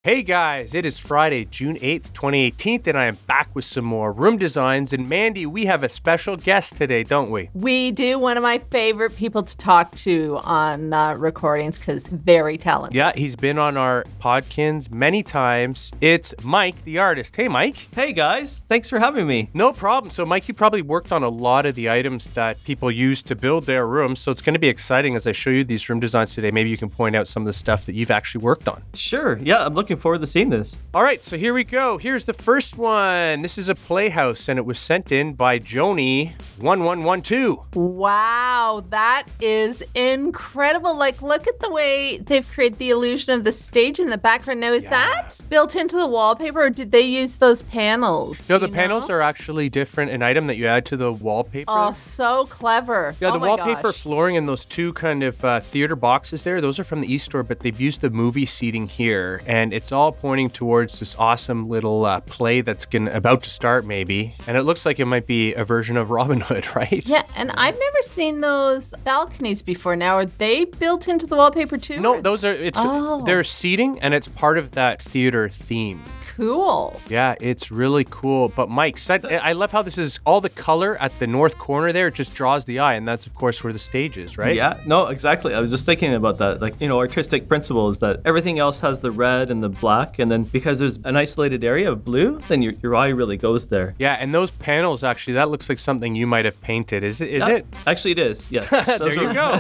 Hey guys, it is Friday, June 8th, 2018, and I am back with some more room designs. And Mandy, we have a special guest today, don't we? We do. One of my favorite people to talk to on recordings because very talented. Yeah, he's been on our Webkinz many times. It's Mike, the artist. Hey, Mike. Hey guys, thanks for having me. No problem. So Mike, you probably worked on a lot of the items that people use to build their rooms. So it's going to be exciting as I show you these room designs today. Maybe you can point out some of the stuff that you've actually worked on. Sure, yeah, I'm looking forward to seeing this. All right, so here we go. Here's the first one. This is a playhouse, and it was sent in by Joni1112. Wow, that is incredible. Like, look at the way they've created the illusion of the stage in the background. Now, is that built into the wallpaper, or did they use those panels? No, the panels are actually different, an item that you add to the wallpaper. Oh, so clever. Yeah, the wallpaper gosh. flooring and those two kind of theater boxes there, those are from the e-store, but they've used the movie seating here, and it's all pointing towards this awesome little play that's about to start, maybe. And it looks like it might be a version of Robin Hood, right? Yeah, and I've never seen those balconies before. Now, are they built into the wallpaper too? No, those are, they're seating, and it's part of that theater theme. Cool. Yeah, it's really cool. But Mike, I love how this is all the color at the north corner there. It just draws the eye, and that's, of course, where the stage is, right? Yeah, no, exactly. I was just thinking about that. Like, artistic principle is that everything else has the red and the black, and then because there's an isolated area of blue, then your eye really goes there. Yeah, and those panels, actually, that looks like something you might have painted. Is it? Actually, it is, yes. There you go.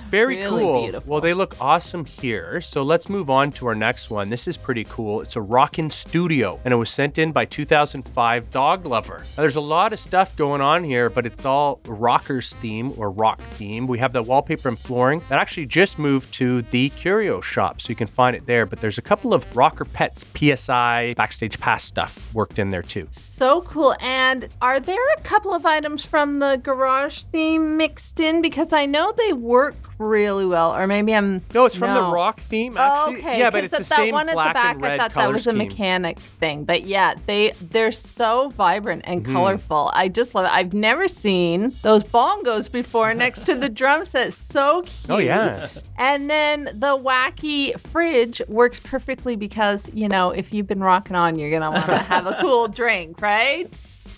Very really cool. Beautiful. Well, they look awesome here. So let's move on to our next one. This is pretty cool. It's a rockin' studio, and it was sent in by 2005 Dog Lover. Now, there's a lot of stuff going on here, but it's all rockers theme or rock theme. We have the wallpaper and flooring that actually just moved to the Curio shop, so you can find it there. But there's a couple of Rocker Pets PSI Backstage Pass stuff worked in there too. So cool. And are there a couple of items from the garage theme mixed in? Because I know they work really well, or maybe I'm... No, it's from the rock theme, actually. Okay. Yeah, but it's the same one black at the back, and red I thought color that was a scheme. mechanic thing. But yeah, they're so vibrant and colorful. I just love it. I've never seen those bongos before next to the drum set. So cute. Oh, yeah. And then the wacky fridge works perfectly because, if you've been rocking on, you're going to want to have a cool drink, right?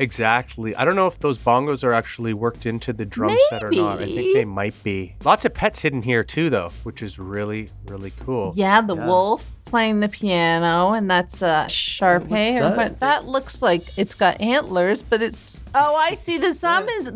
Exactly. I don't know if those bongos are actually worked into the drum set or not. I think they might be. Lots of pets hidden here too, though, which is really, really cool. Yeah, the wolf playing the piano, and that's a Sharpei. That looks like it's got antlers, but it's... Oh, I see. The Zum is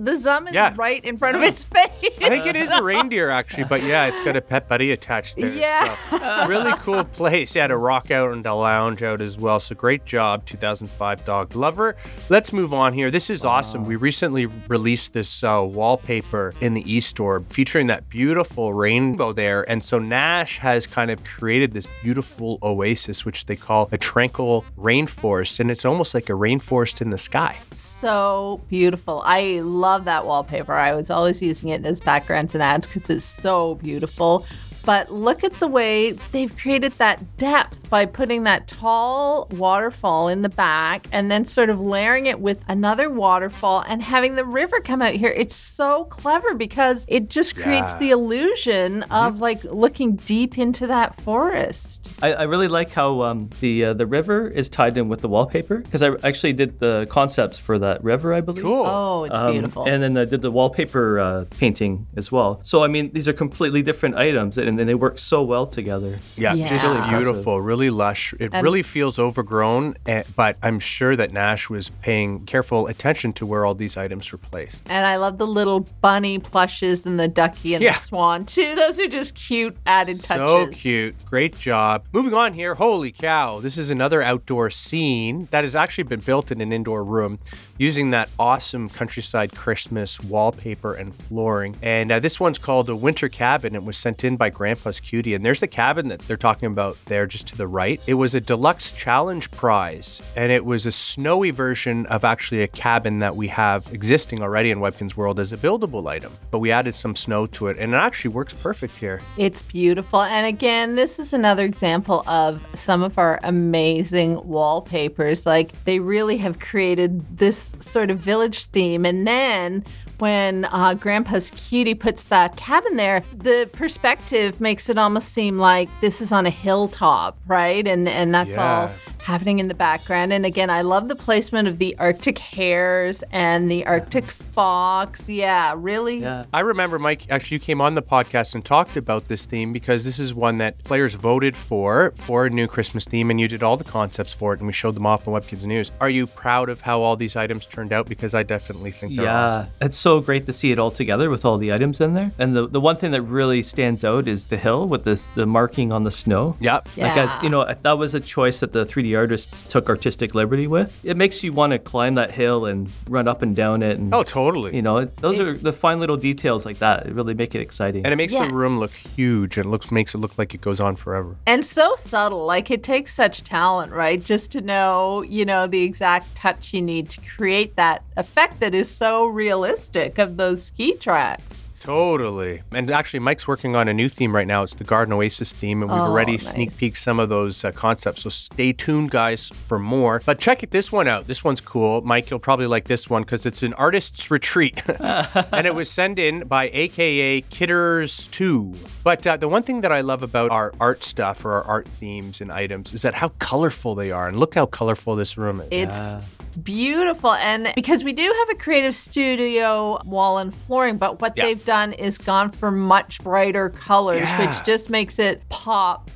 right in front of its face. I think it is a reindeer, actually, but yeah, it's got a pet buddy attached there. Yeah. So, really cool place. Yeah, to rock out and to lounge out as well. So great job, 2005 Dog Lover. Let's move on here. This is awesome. We recently released this wallpaper in the e-store featuring that beautiful rainbow there. And so Nash has kind of created this beautiful oasis, which they call a tranquil rainforest. And it's almost like a rainforest in the sky. So beautiful. I love that wallpaper. I was always using it as backgrounds and ads because it's so beautiful. But look at the way they've created that depth by putting that tall waterfall in the back and then sort of layering it with another waterfall and having the river come out here. It's so clever because it just creates the illusion of like looking deep into that forest. I really like how the river is tied in with the wallpaper because I actually did the concepts for that river, I believe. Cool. Oh, it's beautiful. And then I did the wallpaper painting as well. So, I mean, these are completely different items and they work so well together. Yeah, just really beautiful, really lush. It really feels overgrown, but I'm sure that Nash was paying careful attention to where all these items were placed. And I love the little bunny plushes and the ducky and the swan too. Those are just cute added touches. So cute. Great job. Moving on here. Holy cow. This is another outdoor scene that has actually been built in an indoor room using that awesome countryside Christmas wallpaper and flooring. And this one's called a winter cabin. It was sent in by Grandpa's Cutie. And there's the cabin that they're talking about there just to the right. It was a deluxe challenge prize, and it was a snowy version of actually a cabin that we have existing already in Webkinz World as a buildable item. But we added some snow to it, and it actually works perfect here. It's beautiful. And again, this is another example of some of our amazing wallpapers. Like, they really have created this sort of village theme. And then when Grandpa's Cutie puts that cabin there, the perspective perspective makes it almost seem like this is on a hilltop, right? And that's all happening in the background. And again, I love the placement of the Arctic hares and the Arctic fox. Yeah, really. Yeah. I remember, Mike, actually, you came on the podcast and talked about this theme because this is one that players voted for a new Christmas theme, and you did all the concepts for it, and we showed them off on Webkinz News. Are you proud of how all these items turned out? Because I definitely think they're awesome. It's so great to see it all together with all the items in there. And the one thing that really stands out is the hill with the marking on the snow. Yep. Yeah. Like, as you know, that was a choice that the 3D artist took artistic liberty with. It makes you want to climb that hill and run up and down it. And, Oh, totally. you know, those are the fine little details like that. It really make it exciting. And it makes the room look huge and makes it look like it goes on forever. And so subtle. Like, it takes such talent, right? Just to know, you know, the exact touch you need to create that effect that is so realistic of those ski tracks. Totally. And actually, Mike's working on a new theme right now. It's the Garden Oasis theme, and we've already sneak peeked some of those concepts. So stay tuned, guys, for more. But check this one out. This one's cool. Mike, you'll probably like this one because it's an artist's retreat. And it was sent in by AKA Kitters2. But the one thing that I love about our art stuff or our art themes and items is that how colorful they are. And look how colorful this room is. It's beautiful. And because we do have a creative studio wall and flooring, but what they've done is gone for much brighter colors, which just makes it pop.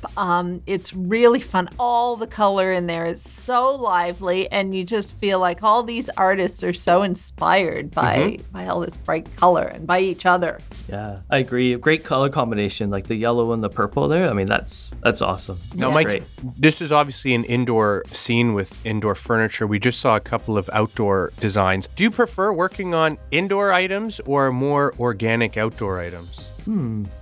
It's really fun. All the color in there is so lively, and you just feel like all these artists are so inspired by all this bright color and by each other. Yeah, I agree. Great color combination, like the yellow and the purple there. I mean, that's awesome. Now, That's Mike, great. this is obviously an indoor scene with indoor furniture. We just saw a couple of outdoor designs. Do you prefer working on indoor items or more organic outdoor items?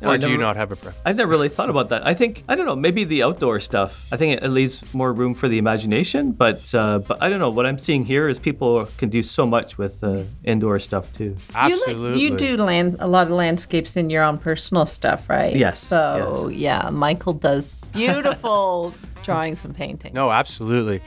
Or do you not have a preference? I've never really thought about that. I don't know, maybe the outdoor stuff. I think it leaves more room for the imagination, but I don't know. What I'm seeing here is people can do so much with indoor stuff too. Absolutely. You do a lot of landscapes in your own personal stuff, right? Yes. So, yeah, Michael does beautiful drawings and paintings. No, absolutely.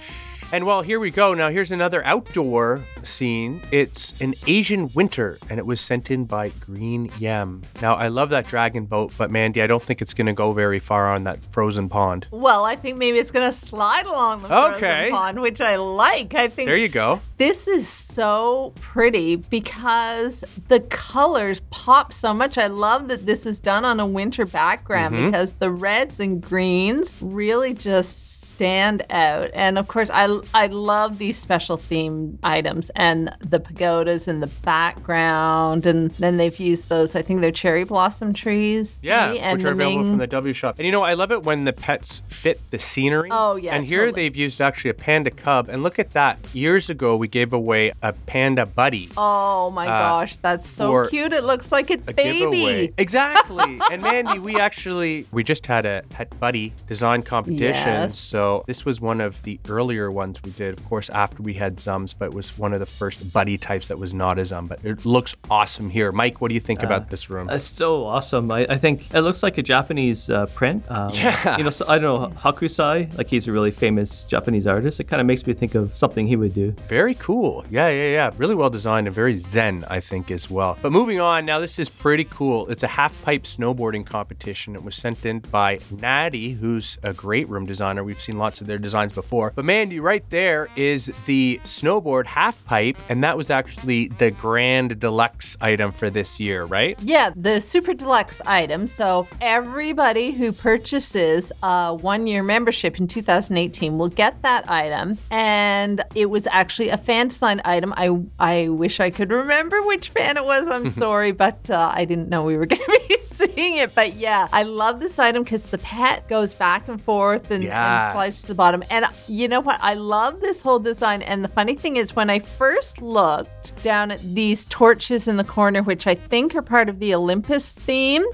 And well, here we go. Now, here's another outdoor scene. It's an Asian winter, and it was sent in by Green Yam. Now, I love that dragon boat, but Mandy, I don't think it's going to go very far on that frozen pond. Well, I think maybe it's going to slide along the frozen pond, which I like. I think there you go. This is so pretty because the colors pop so much. I love that this is done on a winter background because the reds and greens really just stand out. And of course, I love these special theme items and the pagodas in the background. And then they've used those, I think they're cherry blossom trees. Yeah, maybe, and which are available from the W Shop. And you know, I love it when the pets fit the scenery. Oh, yeah. And here they've used actually a panda cub. And look at that. Years ago, we gave away a panda buddy. Oh my gosh, that's so cute. It looks like it's baby. Giveaway. Exactly. And Mandy, we just had a pet buddy design competition. Yes. So this was one of the earlier ones we did, of course, after we had Zums, but it was one of the first buddy types that was not a Zum. But it looks awesome here. Mike, what do you think about this room? It's so awesome. I think it looks like a Japanese print. You know, so, I don't know, Hakusai, like he's a really famous Japanese artist. It kind of makes me think of something he would do. Very cool. Yeah. Really well designed and very zen, I think, as well. But moving on, now this is pretty cool. It's a half-pipe snowboarding competition. It was sent in by Natty, who's a great room designer. We've seen lots of their designs before. But Mandy, right there is the snowboard half-pipe, and that was actually the grand deluxe item for this year, right? Yeah, the super deluxe item. So everybody who purchases a one-year membership in 2018 will get that item. And it was actually a fan design item. I wish I could remember which fan it was. I'm sorry, but I didn't know we were going to be seeing it. But yeah, I love this item because the pet goes back and forth and slides to the bottom. And you know what? I love this whole design. And the funny thing is, when I first looked down at these torches in the corner, which I think are part of the Olympus theme,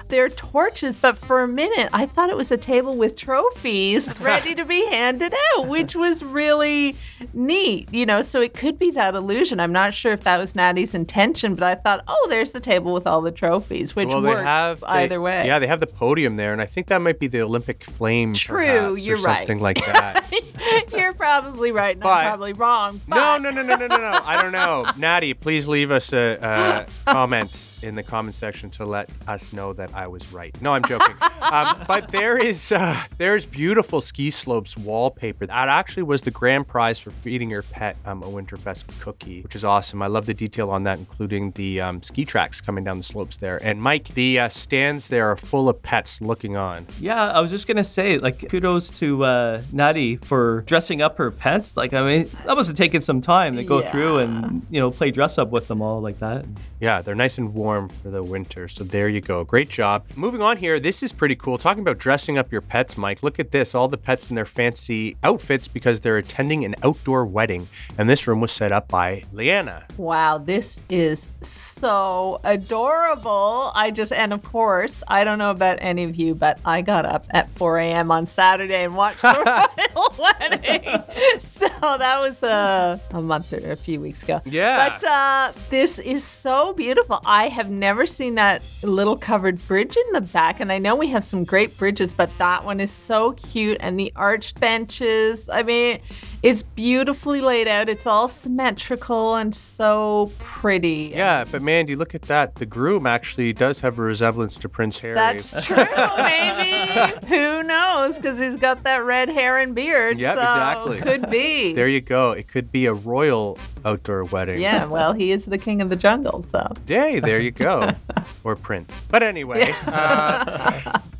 they're torches. But for a minute, I thought it was a table with trophies ready to be handed out, which was really neat. You know, so it could be that illusion. I'm not sure if that was Natty's intention, but I thought, oh, there's the table with all the trophies, which works either way. Yeah, they have the podium there, and I think that might be the Olympic flame. True, perhaps, you're or right. something like that. You're probably right, and I'm probably wrong. But... No. I don't know. Natty, please leave us a comment. in the comment section to let us know that I was right. No, I'm joking. But there's beautiful ski slopes wallpaper. That actually was the grand prize for feeding your pet a Winterfest cookie, which is awesome. I love the detail on that, including the ski tracks coming down the slopes there. And Mike, the stands there are full of pets looking on. Yeah, I was just gonna say, like, kudos to Natty for dressing up her pets. Like, I mean, that must have taken some time to go through and, you know, play dress up with them all like that. Yeah, they're nice and warm for the winter. So there you go. Great job. Moving on here, this is pretty cool. Talking about dressing up your pets, Mike. Look at this. All the pets in their fancy outfits because they're attending an outdoor wedding. And this room was set up by Leanna. Wow, this is so adorable. And of course, I don't know about any of you, but I got up at 4 a.m. on Saturday and watched the royal wedding. So that was a few weeks ago. Yeah. But this is so beautiful. I have never seen that little covered bridge in the back. And I know we have some great bridges, but that one is so cute. And the arched benches. I mean, it's beautifully laid out. It's all symmetrical and so pretty. Yeah, but Mandy, look at that. The groom actually does have a resemblance to Prince Harry. That's true, maybe. Who knows? Because he's got that red hair and beard. Yep, so exactly. Could be. There you go. It could be a royal outdoor wedding. Yeah, well, he is the king of the jungle, so. Hey, there you go. Or Prince. But anyway,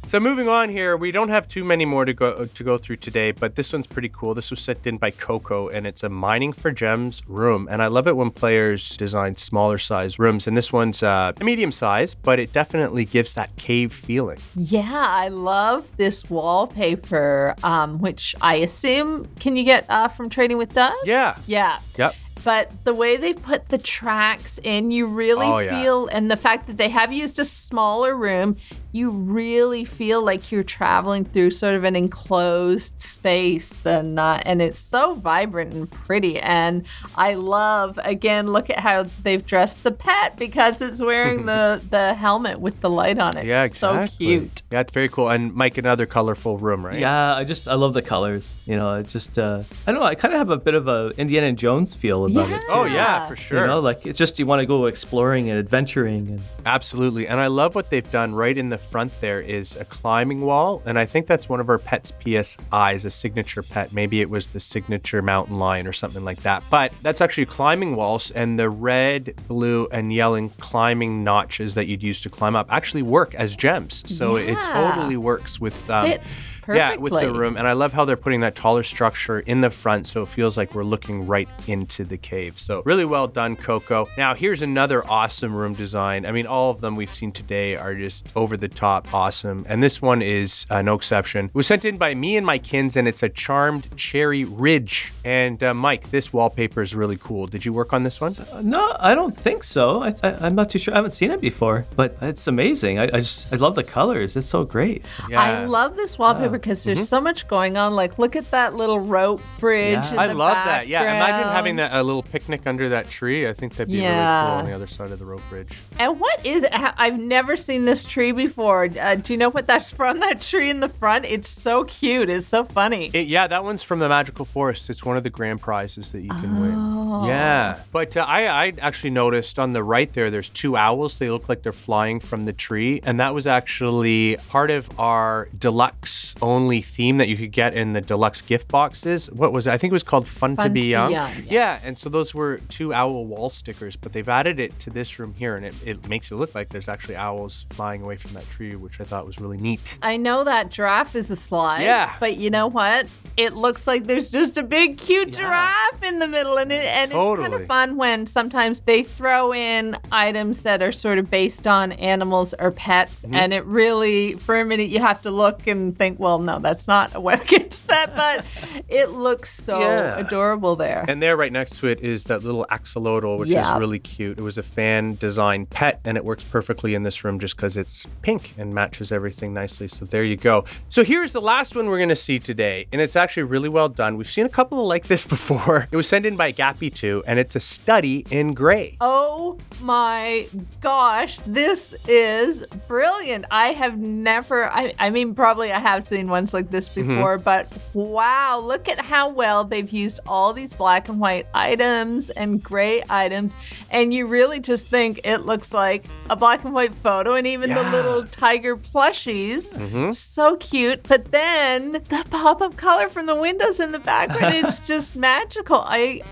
so moving on here, we don't have too many more to go through today, but this one's pretty cool. This was sent in by Coco, and it's a mining for gems room. And I love it when players design smaller size rooms. And this one's a medium size, but it definitely gives that cave feeling. Yeah, I love this wallpaper, which I assume, can you get from Trading with Doug? Yeah. Yeah. Yep. But the way they put the tracks in, you really feel, and the fact that they have used a smaller room, you really feel like you're traveling through sort of an enclosed space, and it's so vibrant and pretty. And I love, again, look at how they've dressed the pet because it's wearing the helmet with the light on it. Yeah, exactly. So cute. Yeah, it's very cool. And Mike, another colorful room, right? Yeah, I love the colors. You know, it's just, I don't know, I kind of have a bit of a Indiana Jones feel about it. Oh, yeah, for sure. You know, like, it's just, you want to go exploring and adventuring. And Absolutely. And I love what they've done right in the front there is a climbing wall. And I think that's one of our pets' PSIs, a signature pet. Maybe it was the signature mountain lion or something like that. But that's actually climbing walls, and the red, blue, and yellow climbing notches that you'd use to climb up actually work as gems. So it totally works with Fits perfectly. Yeah, with the room. And I love how they're putting that taller structure in the front, so it feels like we're looking right into the cave. So really well done, Coco. Now, here's another awesome room design. I mean, all of them we've seen today are just over the top awesome. And this one is no exception. It was sent in by me and my kins, and it's a charmed cherry ridge. And Mike, this wallpaper is really cool. Did you work on this one? No, I don't think so. I'm not too sure. I haven't seen it before, but it's amazing. I love the colors. It's so great. Yeah. I love this wallpaper because there's so much going on. Like, look at that little rope bridge. Yeah. In I the love that. Yeah, imagine background. having a little picnic under that tree. I think that'd be really cool on the other side of the rope bridge. And what is it? I've never seen this tree before. Do you know what that's from? That tree in the front? It's so cute. It's so funny. Yeah, that one's from the Magical Forest. It's one of the grand prizes that you can win. Yeah. But I actually noticed on the right there's two owls. They look like they're flying from the tree. And that was actually part of our deluxe only theme that you could get in the deluxe gift boxes. What was it? I think it was called Fun to Be Young. Yeah. And so those were two owl wall stickers, but they've added it to this room here, and it makes it look like there's actually owls flying away from that tree, which I thought was really neat. I know that giraffe is a slide. Yeah. But you know what? It looks like there's just a big cute giraffe in the middle, and it's kind of fun when sometimes they throw in items that are sort of based on animals or pets, and it really, for a minute, you have to look and think, well, no, that's not a Webkinz pet, but it looks so adorable there. And there right next to it is that little axolotl, which is really cute. It was a fan-designed pet, and it works perfectly in this room just because it's pink and matches everything nicely. So there you go. So here's the last one we're going to see today, and it's actually really well done. We've seen a couple like this before. It was sent in by Gappy 32, and it's a study in gray. Oh my gosh, this is brilliant. I have never, I mean, probably I have seen ones like this before, but wow, look at how well they've used all these black and white items and gray items. And you really just think it looks like a black and white photo, and even the little tiger plushies. So cute. But then the pop-up color from the windows in the background, it's just magical. I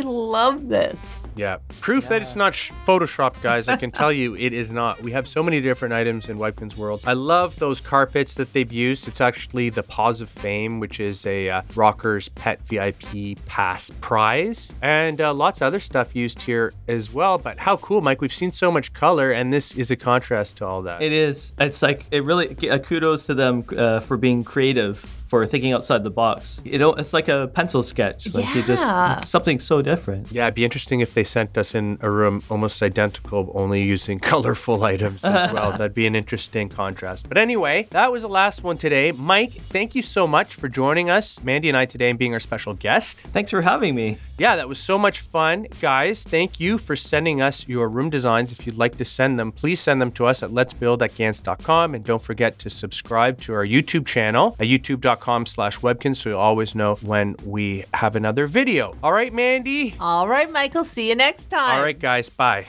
love this. Yeah. Proof that it's not Photoshopped, guys. I can tell you it is not. We have so many different items in Webkinz World. I love those carpets that they've used. It's actually the Paws of Fame, which is a Rockers Pet VIP Pass prize. And lots of other stuff used here as well. But how cool, Mike. We've seen so much color, and this is a contrast to all that. It is. It's like, it really, kudos to them for being creative, for thinking outside the box. You know, it's like a pencil sketch. Like you just, something so different. Yeah, it'd be interesting if they sent us in a room almost identical, only using colorful items as well. That'd be an interesting contrast. But anyway, that was the last one today. Mike, thank you so much for joining us, Mandy and I today, and being our special guest. Thanks for having me. Yeah, that was so much fun. Guys, thank you for sending us your room designs. If you'd like to send them, please send them to us at letsbuild@gans.com. And don't forget to subscribe to our YouTube channel at youtube.com/Webkinz so you'll always know when we have another video. All right, Mandy? All right, Michael. See you next time. All right, guys. Bye.